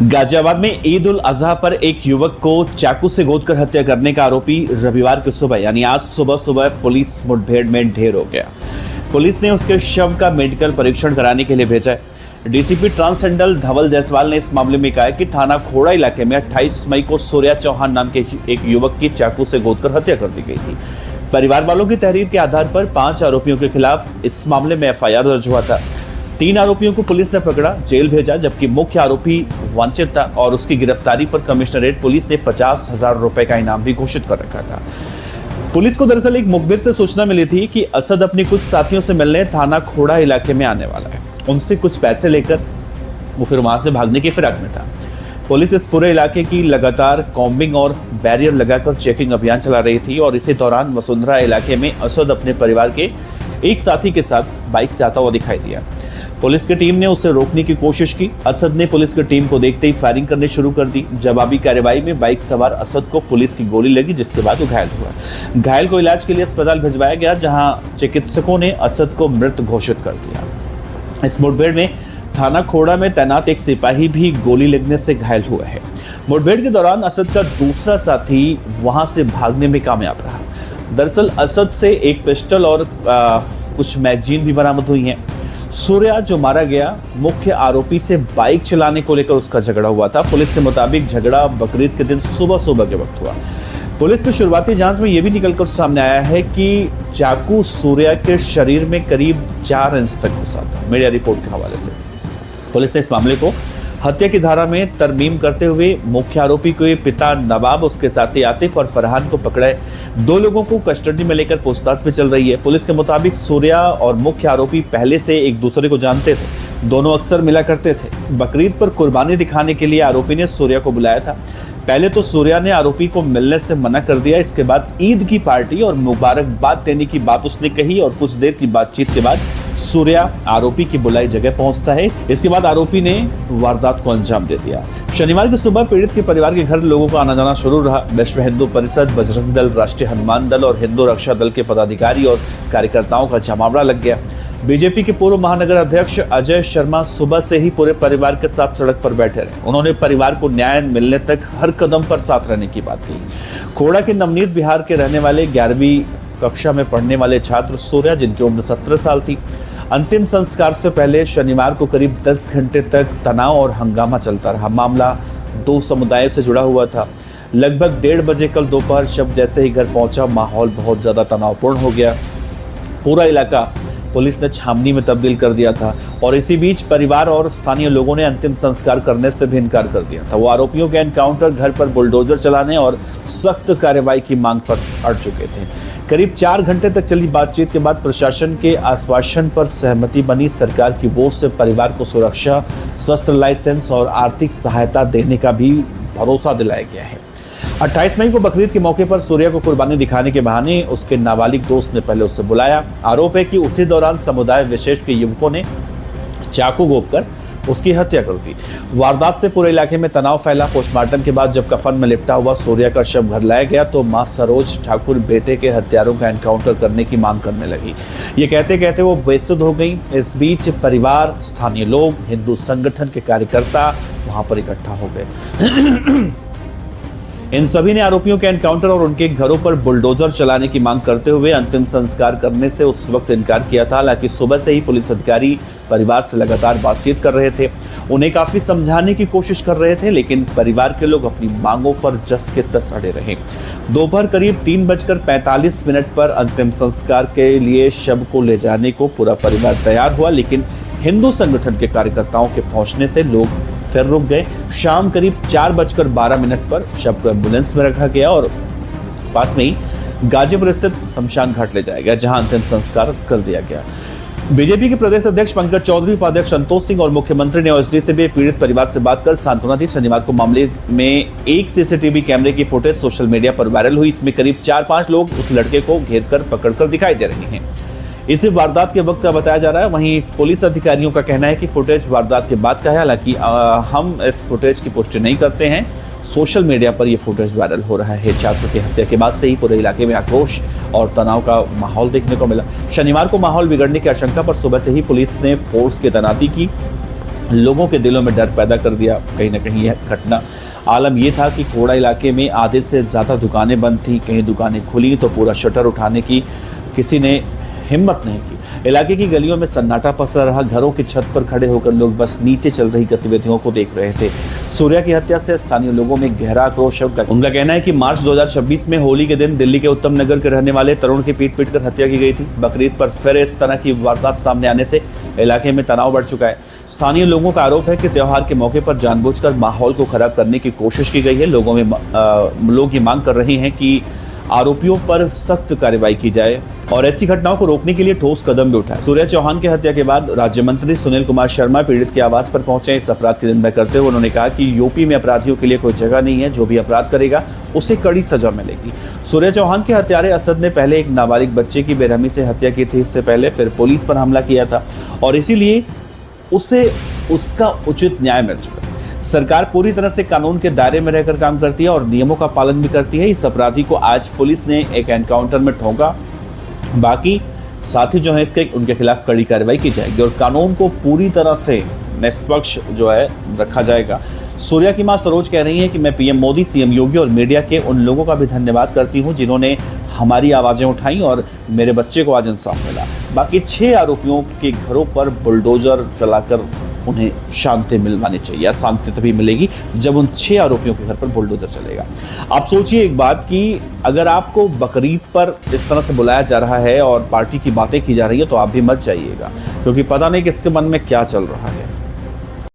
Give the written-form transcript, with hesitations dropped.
गाजियाबाद में ईद उल अजहा पर एक युवक को चाकू से गोदकर हत्या करने का आरोपी रविवार की सुबह यानी आज सुबह पुलिस मुठभेड़ में ढेर हो गया। पुलिस ने उसके शव का मेडिकल परीक्षण कराने के लिए भेजा है। डीसीपी ट्रांसेंडल धवल जायसवाल ने इस मामले में कहा कि थाना खोड़ा इलाके में 28 मई को सूर्या चौहान नाम के एक युवक की चाकू से गोदकर हत्या कर दी गई थी। परिवार वालों की तहरीर के आधार पर 5 आरोपियों के खिलाफ इस मामले में एफआईआर दर्ज हुआ था। 3 आरोपियों को पुलिस ने पकड़ा, जेल भेजा, जबकि मुख्य आरोपी वांछित था और उसकी गिरफ्तारी पर कमिश्नरेट पुलिस ने 50,000 रुपए का इनाम भी घोषित कर रखा था। पुलिस को दरअसल एक मुखबिर से सूचना मिली थी कि असद अपनी कुछ साथियों से मिलने थाना खोड़ा इलाके में आने वाला है। उनसे कुछ पैसे लेकर वो फिर वहां से भागने की फिराक में था। पुलिस इस पूरे इलाके की लगातार कॉम्बिंग और बैरियर लगाकर चेकिंग अभियान चला रही थी और इसी दौरान वसुंधरा इलाके में असद अपने परिवार के एक साथी के साथ बाइक से आता हुआ दिखाई दिया। पुलिस की टीम ने उसे रोकने की कोशिश की। असद ने पुलिस की टीम को देखते ही फायरिंग करनी शुरू कर दी। जवाबी कार्रवाई में बाइक सवार असद को पुलिस की गोली लगी, जिसके बाद वो घायल हुआ। घायल को इलाज के लिए अस्पताल भिजवाया गया, जहां चिकित्सकों ने असद को मृत घोषित कर दिया। इस मुठभेड़ में थाना खोड़ा में तैनात एक सिपाही भी गोली लगने से घायल हुआ है। मुठभेड़ के दौरान असद का दूसरा साथी वहां से भागने में कामयाब रहा। दरअसल असद से एक पिस्टल और कुछ मैगजीन भी बरामद हुई हैं। सूर्या जो मारा गया, मुख्य आरोपी से बाइक चलाने को लेकर उसका झगड़ा हुआ था। पुलिस के मुताबिक झगड़ा बकरीद के दिन सुबह के वक्त हुआ। पुलिस की शुरुआती जांच में यह भी निकलकर सामने आया है कि चाकू सूर्या के शरीर में करीब 4 इंच तक घुसा था। मीडिया रिपोर्ट के हवाले से पुलिस ने इस मामले को हत्या की धारा में तरमीम करते हुए मुख्य आरोपी के पिता नवाब, उसके साथी आतिफ और फरहान को पकड़ा है। 2 लोगों को कस्टडी में लेकर पूछताछ भी चल रही है। पुलिस के मुताबिक सूर्या और मुख्य आरोपी पहले से एक दूसरे को जानते थे। दोनों अक्सर मिला करते थे। बकरीद पर कुर्बानी दिखाने के लिए आरोपी ने सूर्या को बुलाया था। पहले तो सूर्या ने आरोपी को मिलने से मना कर दिया। इसके बाद ईद की पार्टी और मुबारकबाद देने की बात उसने कही और कुछ देर की बातचीत के बाद सूर्या आरोपी की बुलाई जगह पहुंचता है। इसके बाद आरोपी ने वारदात को अंजाम दे दिया। शनिवार की सुबह पीड़ित के परिवार के घर लोगों का आना जाना शुरू रहा। विश्व हिंदू परिषद, बजरंग दल, राष्ट्रीय हनुमान दल और हिंदू रक्षा दल के पदाधिकारी और कार्यकर्ताओं का जमावड़ा लग गया। बीजेपी के पूर्व महानगर अध्यक्ष अजय शर्मा सुबह से ही पूरे परिवार के साथ सड़क पर बैठे रहे। उन्होंने परिवार को न्याय मिलने तक हर कदम पर साथ रहने की बात की। खोड़ा के नवनीत बिहार के रहने वाले 11वीं कक्षा में पढ़ने वाले छात्र सूर्या, जिनकी उम्र 17 साल थी, अंतिम संस्कार से पहले शनिवार को करीब 10 घंटे तक तनाव और हंगामा चलता रहा। मामला 2 समुदायों से जुड़ा हुआ था। लगभग 1:30 बजे कल दोपहर शव जैसे ही घर पहुंचा, माहौल बहुत ज्यादा तनावपूर्ण हो गया। पूरा इलाका पुलिस ने छावनी में तब्दील कर दिया था और इसी बीच परिवार और स्थानीय लोगों ने अंतिम संस्कार करने से भी इनकार कर दिया था। वो आरोपियों के एनकाउंटर, घर पर बुलडोजर चलाने और सख्त कार्रवाई की मांग पर अड़ चुके थे। करीब 4 घंटे तक चली बातचीत के बाद प्रशासन के आश्वासन पर सहमति बनी। सरकार की ओर से परिवार को सुरक्षा, शस्त्र लाइसेंस और आर्थिक सहायता देने का भी भरोसा दिलाया गया है। 28 मई को बकरीद के मौके पर सूर्या को कुर्बानी दिखाने के बहाने उसके नाबालिग दोस्त ने पहले उससे बुलाया। आरोप है कि उसी दौरान समुदाय विशेष के युवकों ने चाकू घोंपकर उसकी हत्या कर दी। वारदात से पूरे इलाके में तनाव फैला। पोस्टमार्टम के बाद जब कफन में लिपटा हुआ सूर्या का शव घर लाया गया तो मां सरोज ठाकुर बेटे के हत्यारों का एनकाउंटर करने की मांग करने लगी। ये कहते कहते वो बेसुध हो गई। इस बीच परिवार, स्थानीय लोग, हिंदू संगठन के कार्यकर्ता वहां पर इकट्ठा हो गए। इन सभी ने आरोपियों के एनकाउंटर और उनके घरों पर बुलडोजर चलाने की मांग करते हुए अंतिम संस्कार करने से उस वक्त इनकार किया था। हालांकि सुबह से ही पुलिस अधिकारी परिवार से लगातार बातचीत कर रहे थे, उन्हें काफी समझाने की कोशिश कर रहे थे, लेकिन परिवार के लोग अपनी मांगों पर जस के तस अड़े रहे। दोपहर करीब 3:45 पर अंतिम संस्कार के लिए शव को ले जाने को पूरा परिवार तैयार हुआ, लेकिन हिंदू संगठन के कार्यकर्ताओं के पहुंचने से लोग फिर रुक गए। शाम करीब 4:12 पर शव को एम्बुलेंस में रखा गया और पास में ही गाजीपुर स्थित शमशान घाट ले जाया गया, जहां अंतिम संस्कार कर दिया गया। बीजेपी के प्रदेश अध्यक्ष पंकज चौधरी, उपाध्यक्ष संतोष सिंह और मुख्यमंत्री ने ओएसडी से भी पीड़ित परिवार से बात कर सांत्वना दी। शनिवार को मामले में एक सीसीटीवी कैमरे की फुटेज सोशल मीडिया पर वायरल हुई। इसमें करीब 4-5 लोग उस लड़के को घेर कर पकड़कर दिखाई दे रहे हैं। इसे वारदात के वक्त का बताया जा रहा है। वहीं इस पुलिस अधिकारियों का कहना है कि फुटेज वारदात के बाद का है। हालांकि हम इस फुटेज की पुष्टि नहीं करते हैं। सोशल मीडिया पर यह फुटेज वायरल हो रहा है। छात्र की हत्या के बाद से ही पूरे इलाके में आक्रोश और तनाव का माहौल देखने को मिला। शनिवार को माहौल बिगड़ने की आशंका पर सुबह से ही पुलिस ने फोर्स की तैनाती की लोगों के दिलों में डर पैदा कर दिया कहीं ना कहीं यह घटना। आलम यह था कि खोड़ा इलाके में आधे से ज़्यादा दुकानें बंद थी, कहीं दुकानें खुली तो पूरा शटर उठाने की किसी ने हिम्मत नहीं की। इलाके की गलियों में सन्नाटा पसरा रहा, घरों की छत पर खड़े होकर लोग बस नीचे चल रही गतिविधियों को देख रहे थे। सूर्या की हत्या से स्थानीय लोगों में गहरा आक्रोश है। उनका कहना है कि मार्च 2026 में होली के दिन दिल्ली के उत्तम नगर के रहने वाले तरुण की पीट कर हत्या की गई थी। बकरीद पर फिर इस तरह की वारदात सामने आने से इलाके में तनाव बढ़ चुका है। स्थानीय लोगों का आरोप है कि त्योहार के मौके पर जानबूझकर माहौल को खराब करने की कोशिश की गई है। लोग ये मांग कर रहे हैं कि आरोपियों पर सख्त कार्रवाई की जाए और ऐसी घटनाओं को रोकने के लिए ठोस कदम भी उठाए। सूर्या चौहान की हत्या के बाद राज्य मंत्री सुनील कुमार शर्मा पीड़ित के आवास पर पहुंचे। इस अपराध की निंदा करते हुए उन्होंने कहा कि यूपी में अपराधियों के लिए कोई जगह नहीं है, जो भी अपराध करेगा उसे कड़ी सजा मिलेगी। सूर्या चौहान के हत्यारे असद ने पहले एक नाबालिग बच्चे की बेरहमी से हत्या की थी, इससे पहले फिर पुलिस पर हमला किया था और इसीलिए उसे उसका उचित न्याय मिल चुका है। सरकार पूरी तरह से कानून के दायरे में रहकर काम करती है और नियमों का पालन भी करती है। इस अपराधी को आज पुलिस ने एक एनकाउंटर में ठोका, बाकी साथी जो है इसके उनके खिलाफ कड़ी कार्रवाई की जाएगी और कानून को पूरी तरह से निष्पक्ष जो है रखा जाएगा। सूर्या की मां सरोज कह रही है कि मैं पीएम मोदी, सीएम योगी और मीडिया के उन लोगों का भी धन्यवाद करती हूं जिन्होंने हमारी आवाजें उठाई और मेरे बच्चे को आज इंसाफ मिला। बाकी 6 आरोपियों के घरों पर बुलडोजर चलाकर उन्हें शांति मिलवानी चाहिए। या शांति तभी मिलेगी जब उन 6 आरोपियों के घर पर बुलडोजर चलेगा। आप सोचिए एक बात कि अगर आपको बकरीद पर इस तरह से बुलाया जा रहा है और पार्टी की बातें की जा रही है तो आप भी मत जाइएगा, क्योंकि पता नहीं किसके मन में क्या चल रहा है।